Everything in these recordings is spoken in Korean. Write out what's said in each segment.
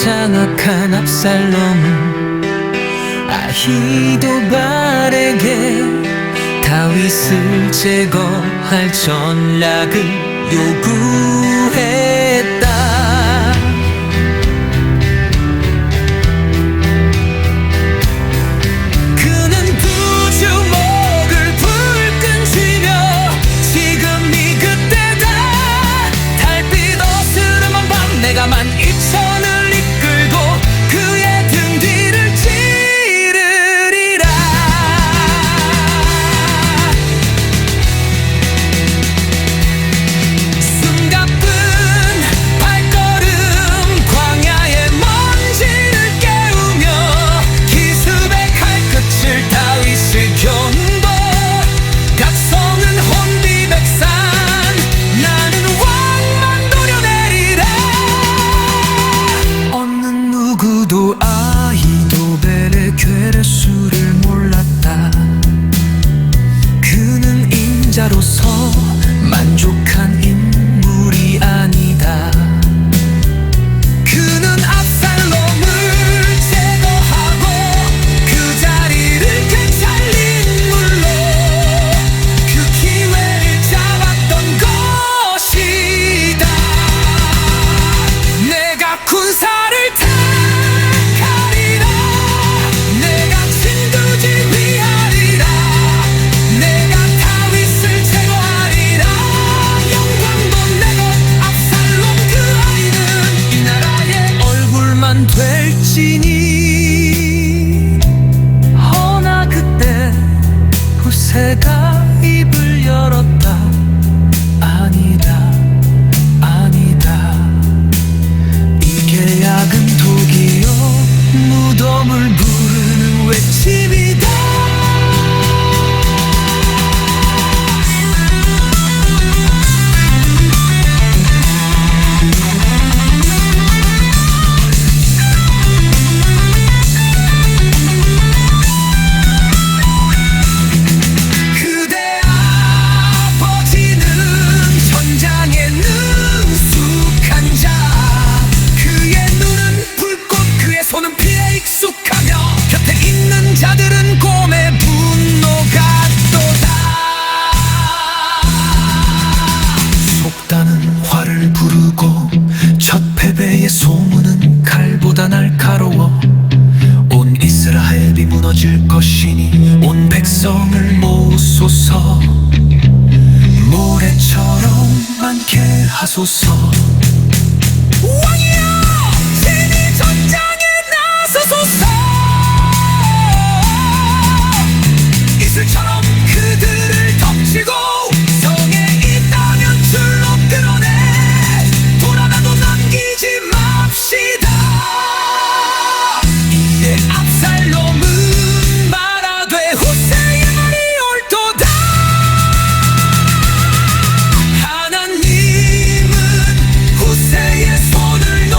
장악한 압살롬은 아히도발에게 다윗을 제거할 전략을 요구했다. 내가 12,000을 이끌고 그의 등 뒤를 찌르리라. 숨가쁜 발걸음 광야의 먼지를 깨우며 기습의 칼끝을 다윗을 견도 각성은 혼비백산 나는 왕만 도려내리라. 누구도 아히도벨의 괴뢰수를 몰랐다. 그는 인자로서 만족한 인물이 아니다. 그는 압살롬을 제거하고 그 자리를 되찾는 인물로 그 기회를 잡았던 것이다. 내가 군사를 될지니. 허나 그때 후세가 입을 열었다. 아니다, 아니다. 이 계약은 독이요 무덤을 부르는 외침이다. 손은 피에 익숙하며 곁에 있는 자들은 곰의 분노가 또다. 속단은 활을 부르고 첫 패배의 소문은 칼보다 날카로워. 온 이스라엘이 무너질 것이니 온 백성을 모으소서. 모래처럼 많게 하소서. 왕이여 친히 전장에 나서소서. 이슬처럼 그들을 덮치고 성에 있다면 줄로 끌어내. 돌아가도 남기지 맙시다. 이에 압살롬은 말하되 후세의 말이 옳도다. 하나님은 후세의 손을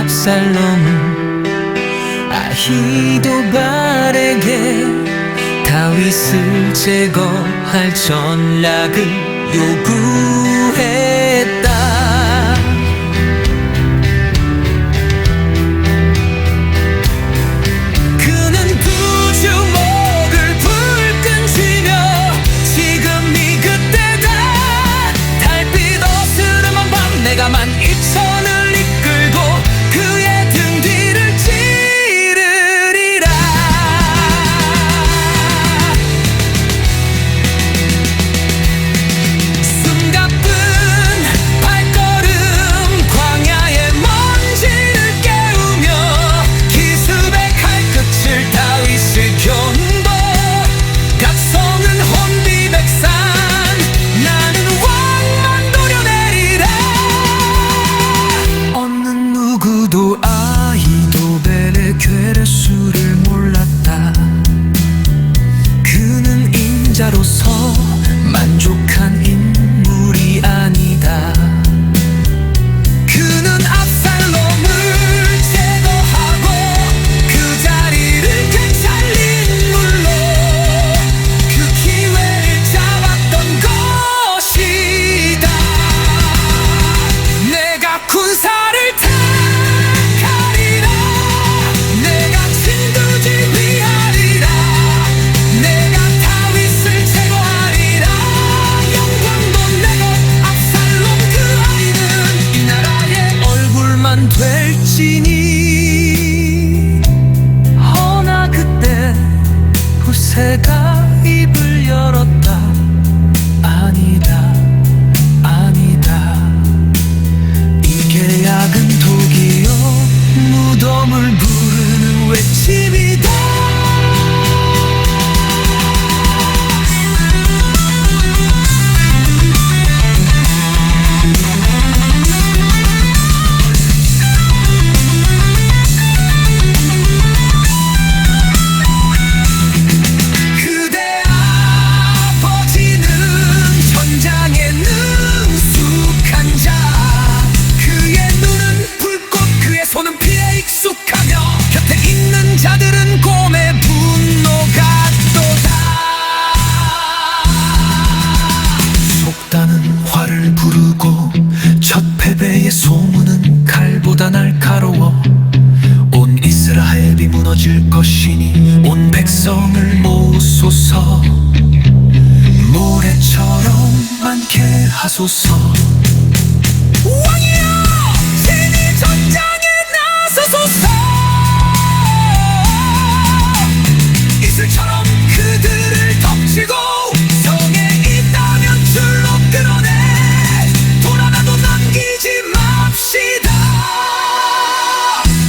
압살롬은 아히도발에게 다윗을 제거할 전략을 요구했다. 그는 두 주먹을 불끈 쥐며 지금이 그때다. 달빛 어스름한 밤 내가 12,000을 이끌고 그의 등 뒤를 찌르리라. 숨가쁜 발걸음 광야의 먼지를 깨우며 기습의 칼끝을 다윗을 견도. 각성은 혼비백산 나는 왕만 도려내리라. 어느 누구도 아히도벨의 괴뢰수를 몰랐다. 그는 인자로서 만족한 인물이 아니다. 그는 압살롬을 제거하고 그 자리를 되찾는 물로 그 기회를 잡았던 것이다. 내가 군사를 택하리라. 내가 진두지휘하리라. 내가 다윗을 제거하리라. 영광도 내것 압살롬 그 아이는 이 나라의 얼굴만 될지니. 허나 그때 후세가 입을 열었다. 아니다 아니다. 이 계약은 독이요 무덤을 부르는 외침이다. 그대 아버지는 전장에 능숙한 자. 그의 눈은 불꽃 그의 손은 피에 익숙하며 곁에 있는 자들은 곰의 분노 같도다. 속단은 활을 부르고 첫 패배의 소문은 칼보다 날카로워. 온 이스라엘이 무너질 것이니 온 백성을 모으소서. 모래처럼 많게 하소서. 왕이여 친히 전장에 나서소서. 이슬처럼 그들을 덮치고 성에 있다면 줄로 끌어내. 돌아가도 남기지 맙시다.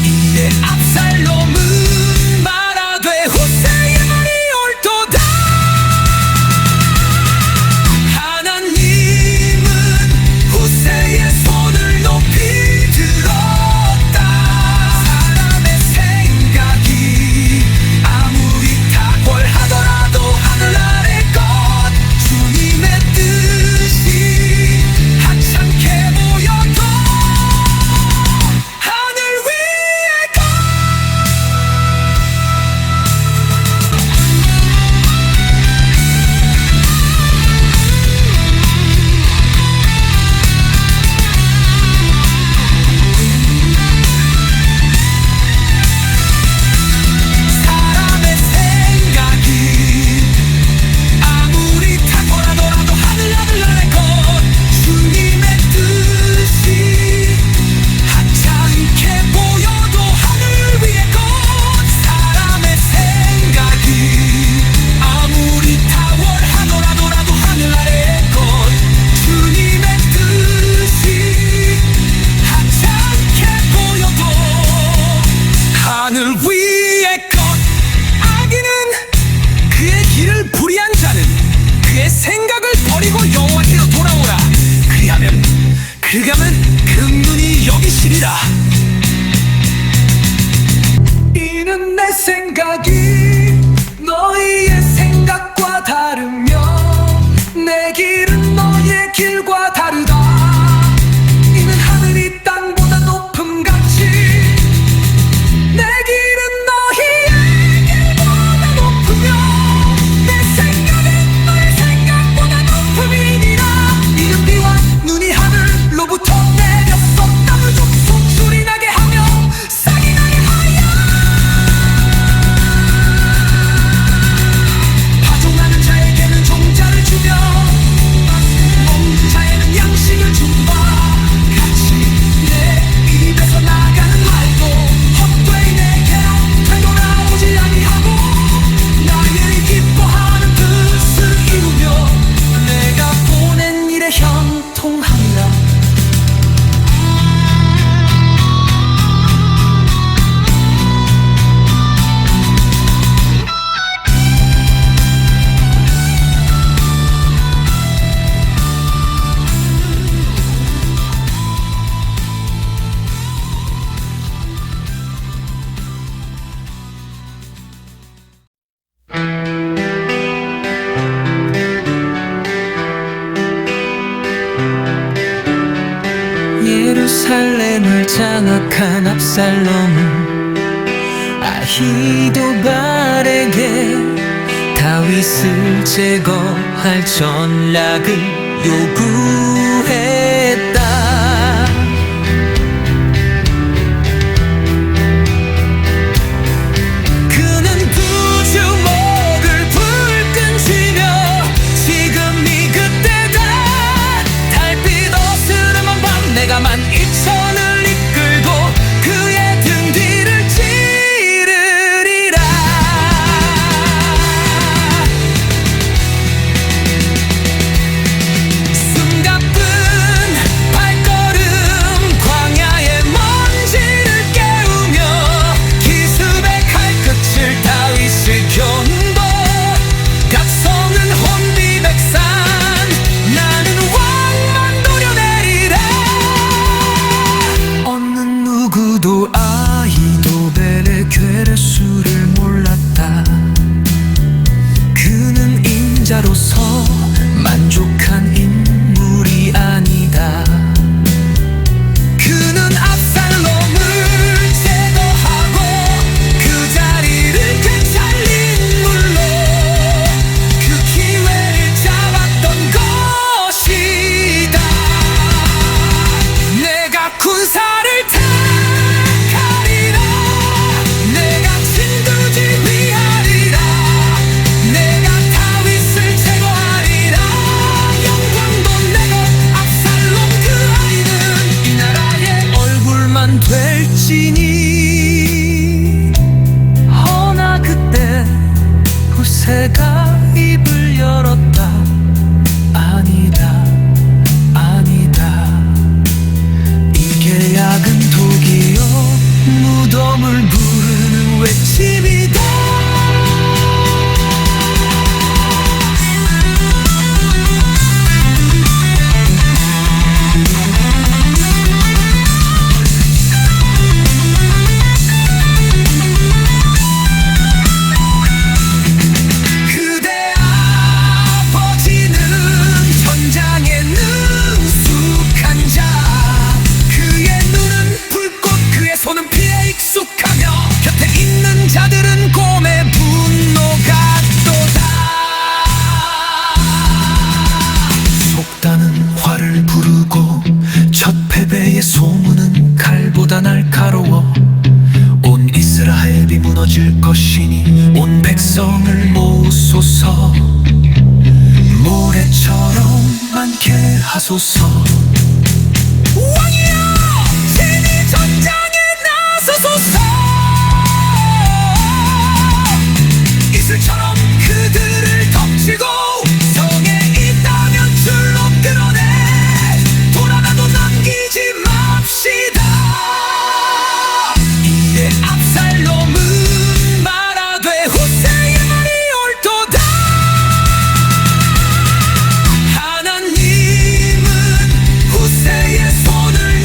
이에 압살롬은 말하되 후세의 말이 옳도다. 하나님은 후세의 손을 착한 압살롬은 아히도발에게 다윗을 제거할 전략을 요구했다. 그는 두 주먹을 불끈 쥐며 지금이 그때다. 달빛 어스름한 밤 내가 12,000을 이끌고 그의 등 뒤를 찌르리라. 숨가쁜 발걸음 광야의 먼지를 깨우며 기습의 칼끝을 다윗을 견도. 각성은 혼비백산 나는 왕만 도려내리라. 어느 누구도 아히도벨의 괴뢰수를 몰랐다. 그는 인자로서 만족한 인물이 아니다. 그는 압살롬을 제거하고 그 자리를 되찾은 인물로 그 기회를 잡았던 것이다. 내가 군사를 택하리라. 내가 진두지휘하리라. 내가 다윗을 제거하리라. 영광도 내 것 압살롬 그 아이는 이 나라의 얼굴만 될지니. 허나 그때 후세가 입을 열었다. 아니다 아니다 이게 약은 독이요 무덤을 부르는 외침이다. 그대 아버지는 전장에 능숙한 자. 그의 눈은 불꽃 그의 손은 피에 익숙하며 곁에 있는 자들은 곰의 분노 같도다. 속단은 활을 부르고 첫 패배의 소문은 칼보다 날카로워. 온 이스라엘이 무너질 것이니 온 백성을 모으소서. 모래처럼 많게 하소서. 왕이여 친히 전장에 나서소서. 이슬처럼 그들을 덮치고 성에 있다면 줄로 끌어내. 돌아가도 남기지 맙시다. 이에 압살롬은 말하되 후세의 말이 옳도다. 하나님은 후세의 손을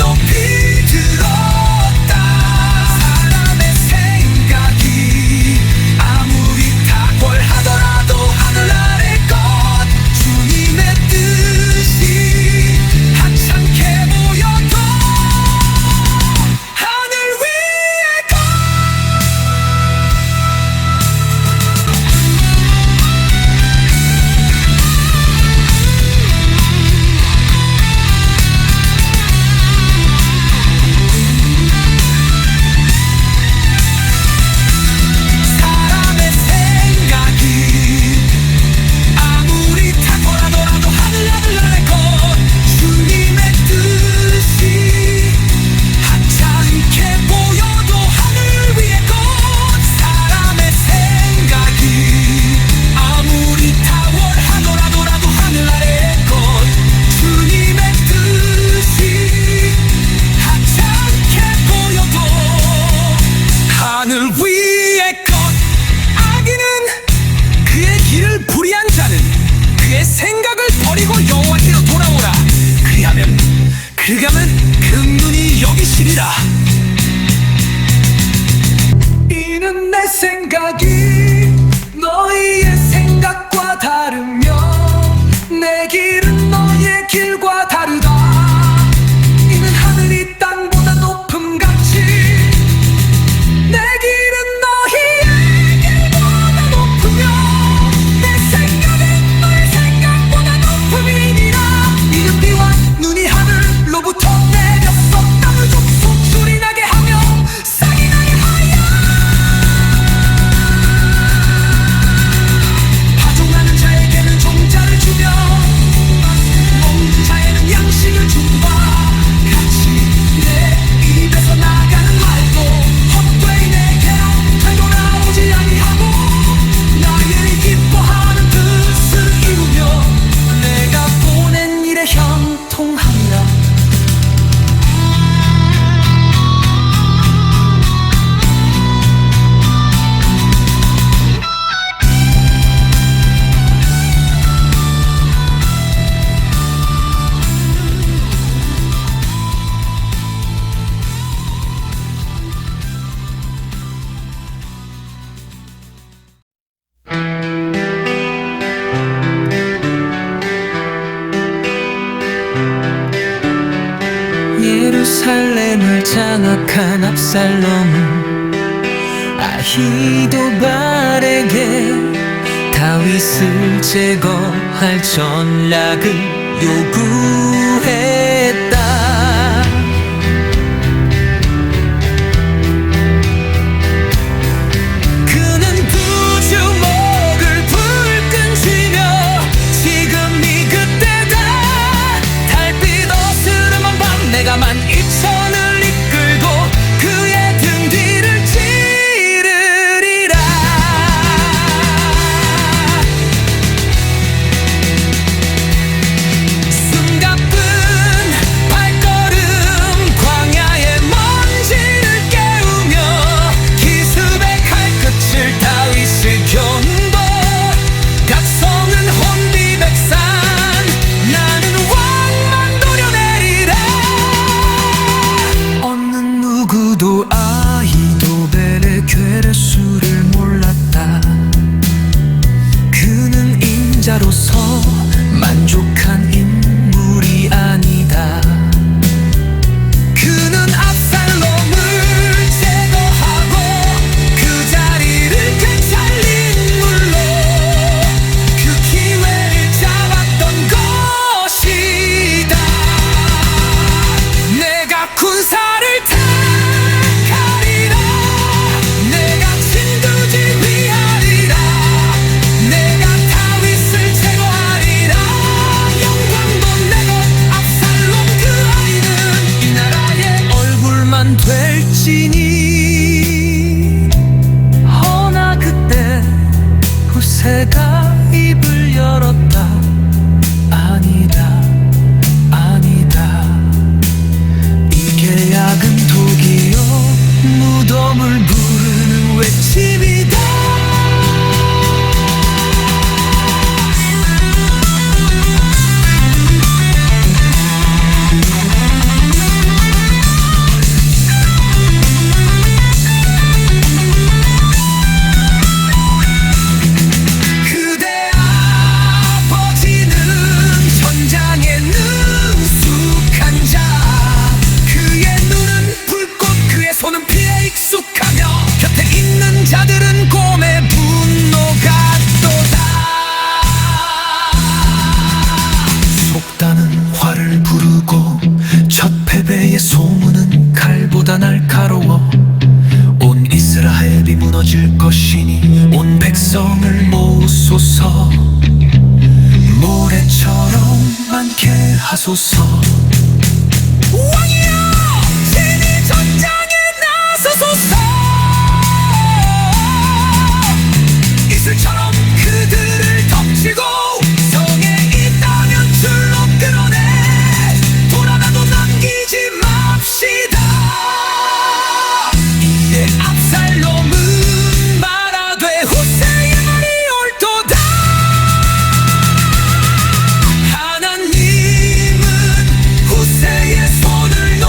장악한 압살롬은 아히도발에게 다윗을 제거할 전략을 요구했다. 그는 두 주먹을 불끈 쥐며 지금이 그때다. 달빛 어스름한 밤 내가 12,000을 이끌고 그의 등 뒤를 찌르리라. 숨가쁜 발걸음 광야의 먼지를 깨우며 기습의 칼끝을 다윗을 견고 각성은 혼비백산 나는 왕만 도려내리라. 어느 누구도 아히도벨의 괴뢰수를 몰랐다. 그는 인자로서 만족한 인물이 아니다. 그는 압살롬을 제거하고 그 자리를 되찾는 인물로 그 기회를 잡았던 것이다. 내가 군사를 택하리라. 내가 진두지휘하리라. 내가 다윗을 제거하리라. 영광도 내 것 압살롬 그 아이는 이 나라의 얼굴만 될지니. 허나 그때 후세가 입을 열었다. 아니다 아니다 이게 약은 독이요 무덤을 부르는 외침이다. 그대 아버지는 전장에 능숙한 자. 그의 눈은 불꽃 그의 손은 피에 익숙하며 곁에 있는 자들은 곰의 분노가 또다. 속단은 활을 부르고 첫 패배의 소문은 칼보다 날카로워. 온 이스라엘이 무너질 것이니 온 백성을 모으소서. 모래처럼 많게 하소서. 왕이여 친히 전장에 나서소서. 이슬처럼 그들을 덮치고 성에 있다면 줄로 끌어내 돌아가도 남기지 맙시다. 이에 압살롬은 말하되 후세의 말이 옳도다. 하나님은 후세의 손을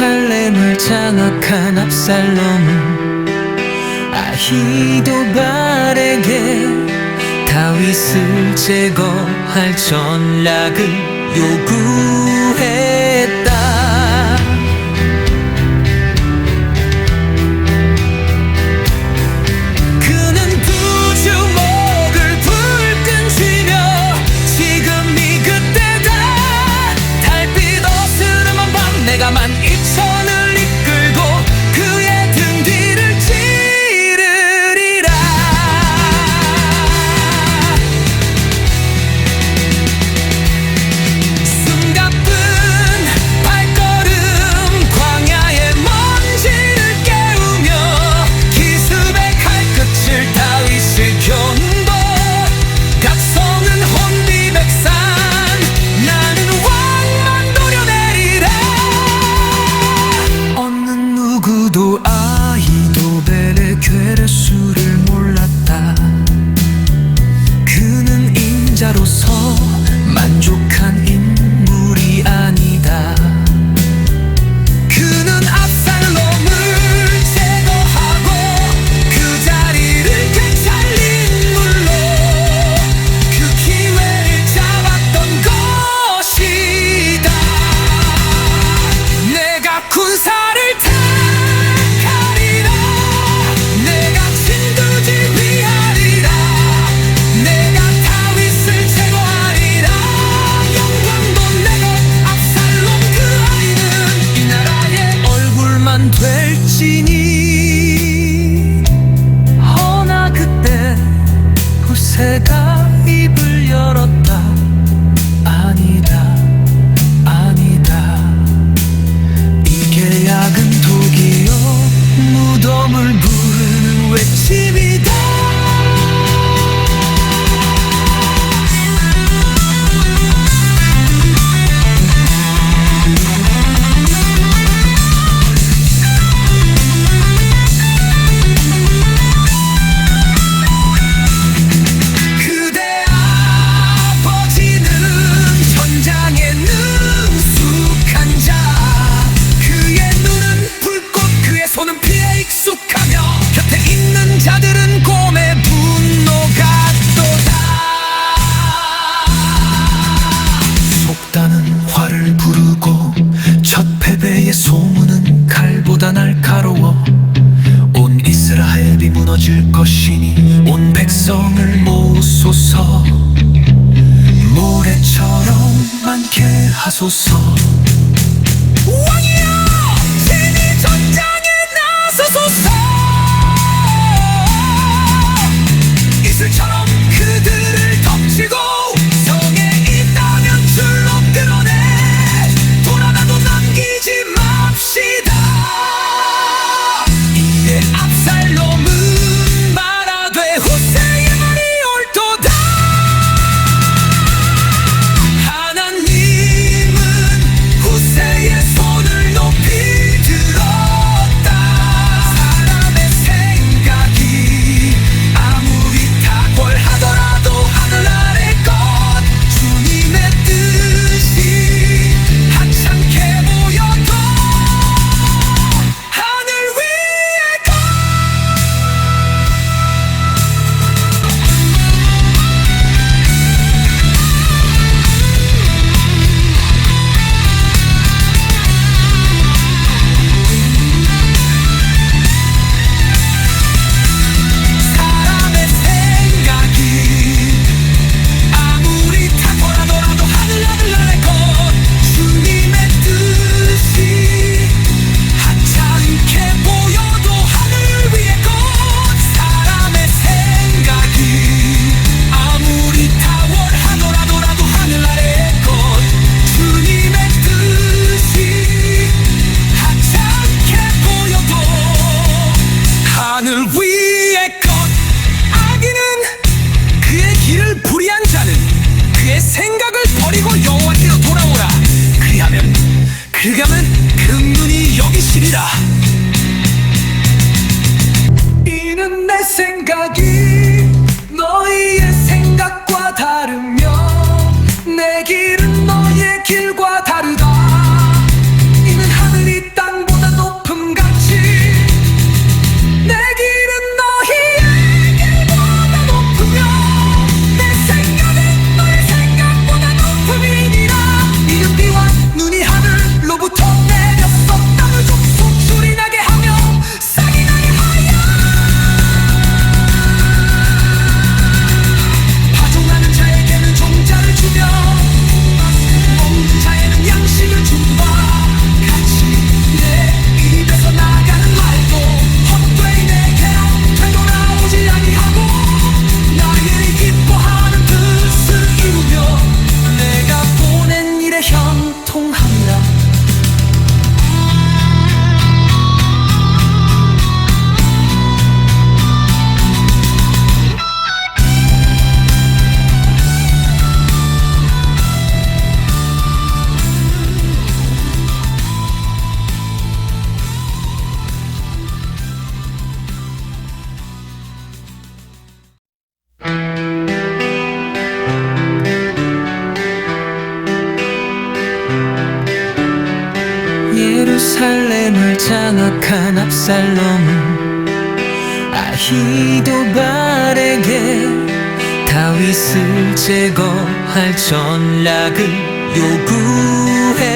예루살렘을 장악한 압살롬은 아히도발에게 다윗을 제거할 전략을 요구했다. 그는 두 주먹을 불끈 쥐며 지금이 그때다. 달빛 어스름한 밤 내가 12,000을 이끌고 그의 등 뒤를 찌르리라. 숨가쁜 발걸음 광야의 먼지를 깨우며 기습의 칼끝을 다윗을 견도. 각성은 혼비백산 나는 왕만 도려내리라. 어느 누구도 아히도벨의 괴뢰수를 몰랐다. 그는 인자로서 만족한 인물이 아니다. 그는 압살롬을 제거하고 그 자리를 되찾는 인물로 그 기회를 잡았던 것이다. 내가 군사를 택하리라. 내가 진두지휘하리라. 내가 다윗을 제거하리라. 영광도 내것 압살롬 그 아이는 이 나라의 얼굴만 될지니. 허나 그때 후세가 입을 열었다. 아니다 아니다. 이게 약은 독이요 무덤을 부르는 외침이다. 그대 아버지는 전장에 능숙한 자. 그의 눈은 불꽃 그의 손은 피에 익숙하며 곁에 있는 자들은 곰의 분노가 또다. 속단은 활을 부르고 첫 패배의 소문은 칼보다 날카로워. 온 이스라엘이 무너질 것이니 온 백성을 모으소서. 모래처럼 많게 하소서. 왕이여 친히 전장에 나서소서. 이슬처럼 그들을 덮치고 성에 있다면 줄로 끌어내. 돌아가도 남기지 맙시다. 이에 압살롬은 말하되 후세의 말이 옳도다. 하나님은 후세의 손을 높이 들었다. 사람의 생각이 아무리 탁월하더라도 하늘 아래 것 주님의 뜻이 하찮게 보여도 하늘 위의 것. 사람의 생각이 아무리 탁월하더라도 하늘 아래 것 주님의 뜻이 하찮게 보여도 하늘 위의 것. 사람의 생각이 아무리 탁월하더라도 하늘 아래 것 주님의 뜻이 하찮게 보여도 하늘 위의 것. 악인은 그의 길을 불의한 자는 그의 생각을 버리고 여호와께로 돌아오라. 그리하면 긍휼히 여기시리라. 이는 내 생각이 너희의 생각과 다르며 내 길은 너희의 길과 다르다. 이는 하늘이 땅 장악한 압살롬은 아히도발에게 다윗을 제거할 전략을 요구했다.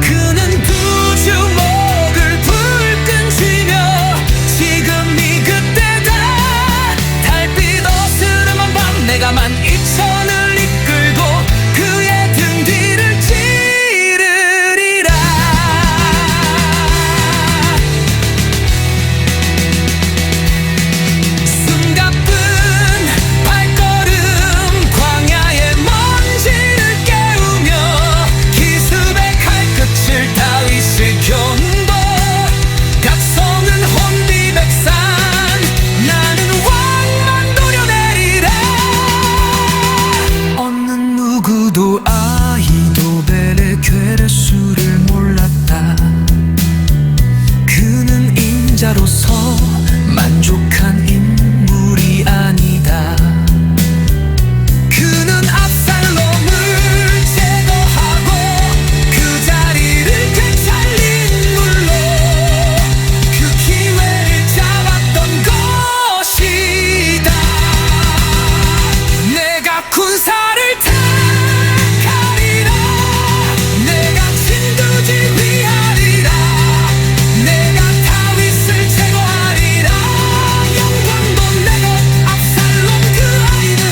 그는 두 주먹을 불끈 쥐며 지금이 그때다. 달빛 어스름한 밤 내가 12,000을 이끌고 그의 등 뒤를 찌르리라. 숨가쁜 발걸음 광야의 먼지를 깨우며 기습의 칼끝을 다윗을 견도. 각성은 혼비백산 나는 왕만 도려내리라. 어느 누구도 아히도벨의 괴뢰수를 몰랐다. 그는 인자로서 만족한 인물이 아니다. 그는 압살롬을 제거하고 그 자리를 되찾는 인물로 그 기회를 잡았던 것이다. 내가 군사를 택하리라. 내가 진두지휘하리라. 내가 다윗을 제거하리라. 영광도 내것 압살롬 그 아이는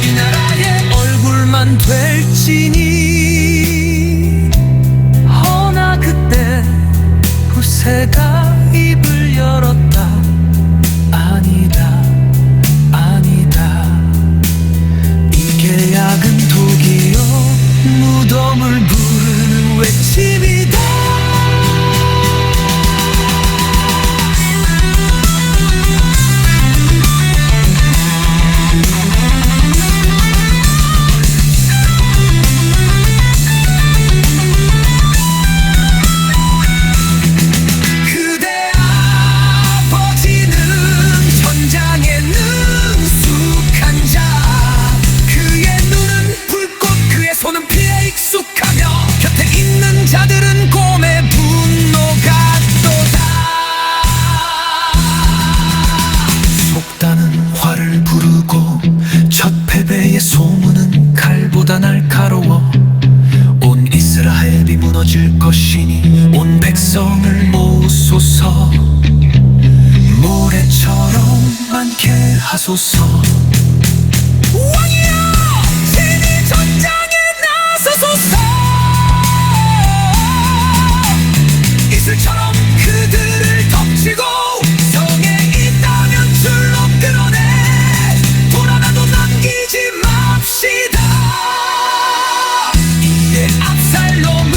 이 나라의 얼굴만 될지니. 허나 그때 후세가 입을 열었다. 아니다, 아니다. 이게 약은 독이요 무덤을 부르는 외침이다. 그대 아버지는 전장에 능숙한 자. 그의 눈은 불꽃 그의 손은 피에 익숙하며 곁에 있는 자들은 곰의 분노가 또다. 속단은 활을 부르고 첫 패배의 소문은 칼보다 날카로워. 온 이스라엘이 무너질 것이니 온 백성을 모으소서. 모래처럼 많게 하소서. 왕이여 친히 전장에 나서소서. 이슬처럼 그들을 덮치고 성에 있다면 줄로 끌어내 돌아나도 남기지 맙시다. 이에 압살롬은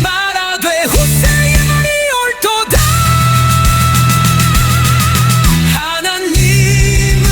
말하되 후세의 말이 옳도다. 하나님은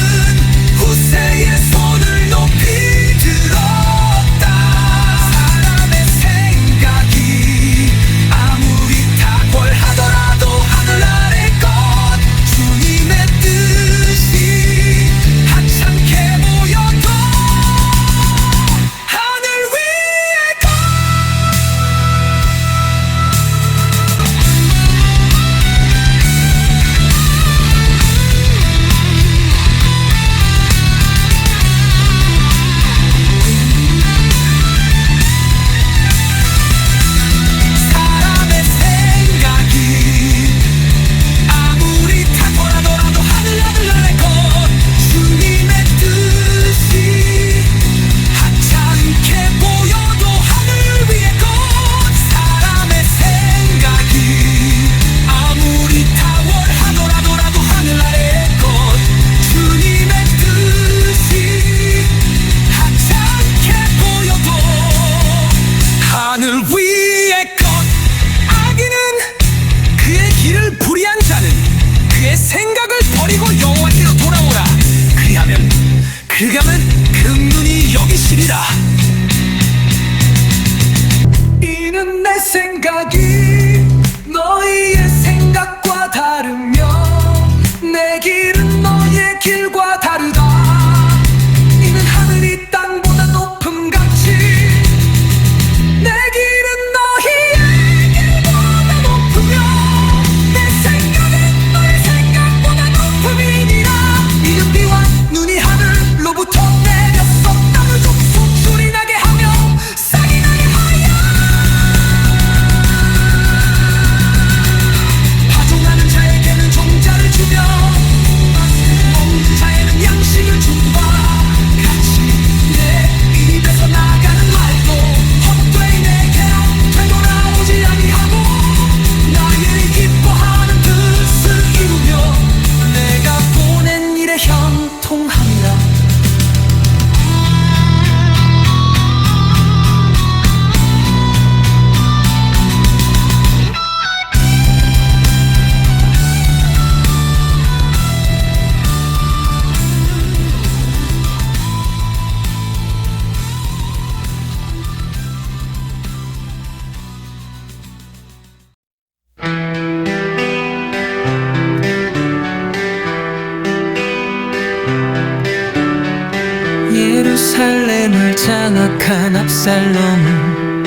장악한 압살롬은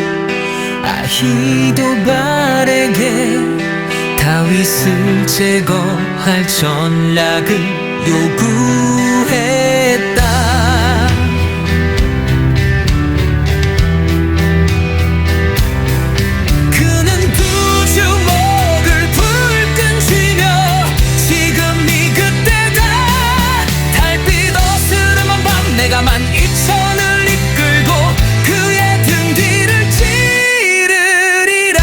아히도발에게 다윗을 제거할 전략을 요구했다. 그는 두 주먹을 불끈 쥐며 지금이 그때다. 달빛 어스름한 밤 내가 12,000을 이끌고 그의 등 뒤를 찌르리라.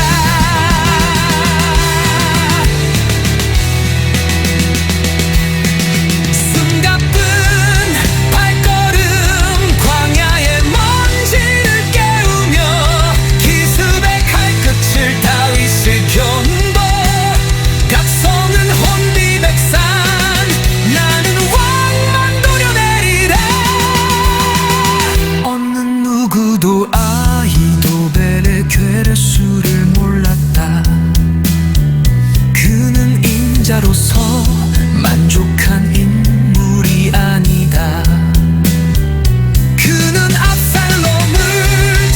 숨가쁜 발걸음 광야의 먼지를 깨우며 기습의 칼끝을 다윗을 견고 각성은 혼비백산 나는 왕만 도려내리라. 어느 누구도 아히도벨의 괴뢰수를 몰랐다. 그는 인자로서 만족한 인물이 아니다. 그는 압살롬을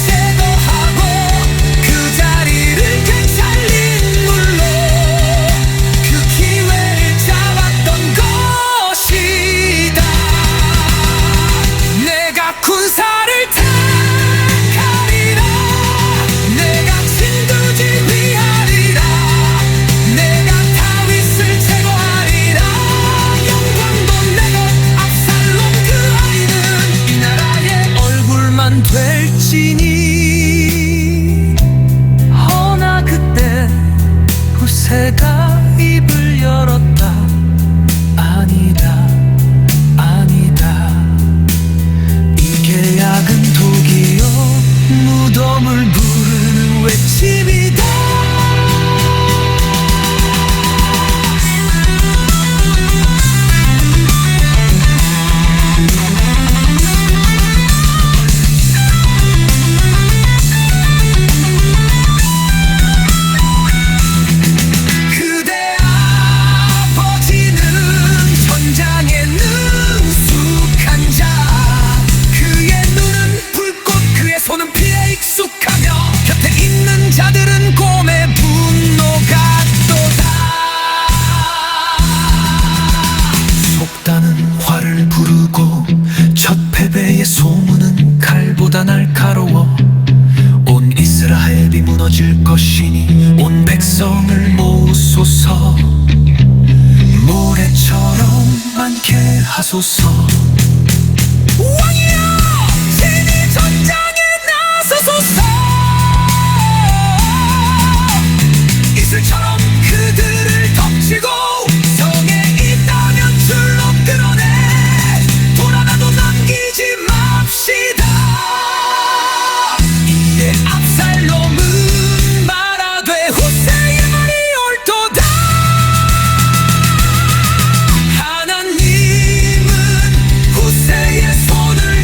제거하고 그 자리를 되찾는 인물로 그 기회를 잡았던 것이다. 내가 군사를 택하리라. 내가 진두지휘하리라. 내가 다윗을 제거하리라. 영광도 내 것 압살롬 그 아이는 이 나라의 얼굴만 될지니. 허나 그때 후세가 입을 열었다. 아니다 아니다 이게 약은 독이요 무덤을 부르는 외침이다. 그대 아버지는 전장에 능숙한 자. 그의 눈은 불꽃 그의 손은 피에 익숙하며 곁에 있는 자들은 곰의 분노가 또다. 속단은 활을 부르고 첫 패배의 소문은 칼보다 날카로워. 온 이스라엘이 무너질 것이니 온 백성을 모으소서. 모래처럼 많게 하소서. 왕이여 친히 전장에 나서소서. 이슬처럼 그들을 덮치고 성에 있다면 줄로 끌어내 돌아가도 남기지 맙시다. 이에 압살롬은 말하되 후세의 말이 옳도다. 하나님은 후세의 손을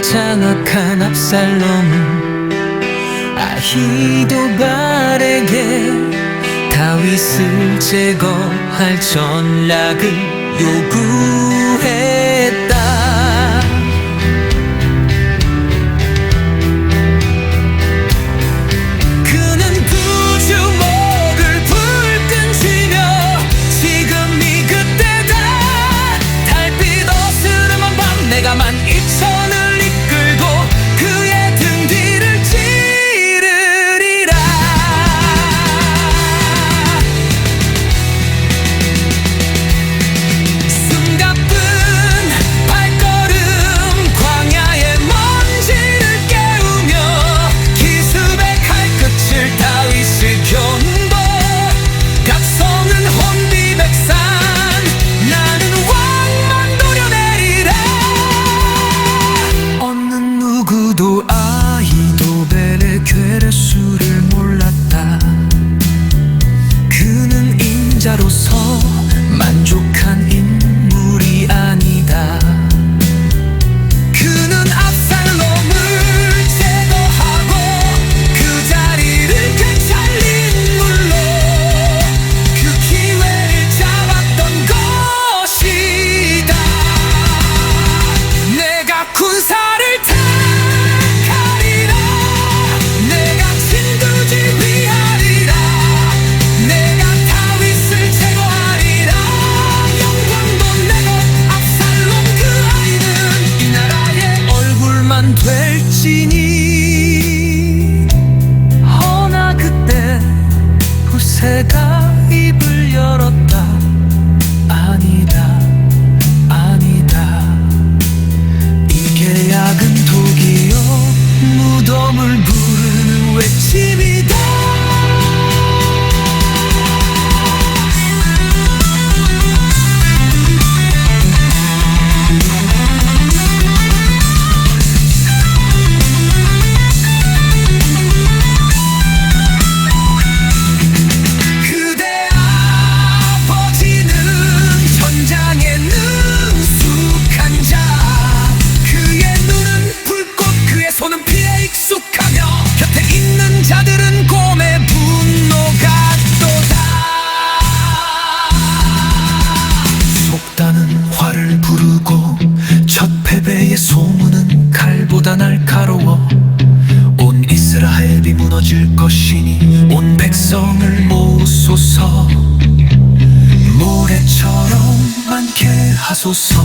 장악한 압살롬은 아히도발에게 다윗을 제거할 전략을 요구했다. 그는 두 주먹을 불끈 쥐며 지금이 그때다. 달빛 어스름한 밤 내가 12,000을 이끌고 그의 등 뒤를 찌르리라. 숨가쁜 발걸음 광야의 먼지를 깨우며 기습의 칼끝을 다윗을 견고 각성은 혼비백산 나는 왕만 도려내리라. 어느 누구도 아히도벨의 괴뢰수를 몰랐다. 그는 인자로서 만족한 인물이 아니다. 그는 압살롬을 제거하고 그 자리를 되찾을 인물로 그 기회를 잡았던 것이다. 내가 군사를 택하리라. 내가 진두지휘하리라. 내가 다윗을 제거하리라. 영광도 내 것 압살롬 그 아이는 이 나라의 얼굴만 될지니. 허나 그때 후세가 입을 열었다. 아니다 아니다 이게 약은 독이요 무덤을 부르는 외침이다. 그대 아버지는 전장에 능숙한 자. 그의 눈은 불꽃 그의 손은 피에 익숙하며 곁에 있는 자들은 곰의 분노가 또다. 속단은 활을 부르고 첫 패배의 소문은 칼보다 날카로워. 온 이스라엘이 무너질 것이니 온 백성을 모으소서. 모래처럼 많게 하소서.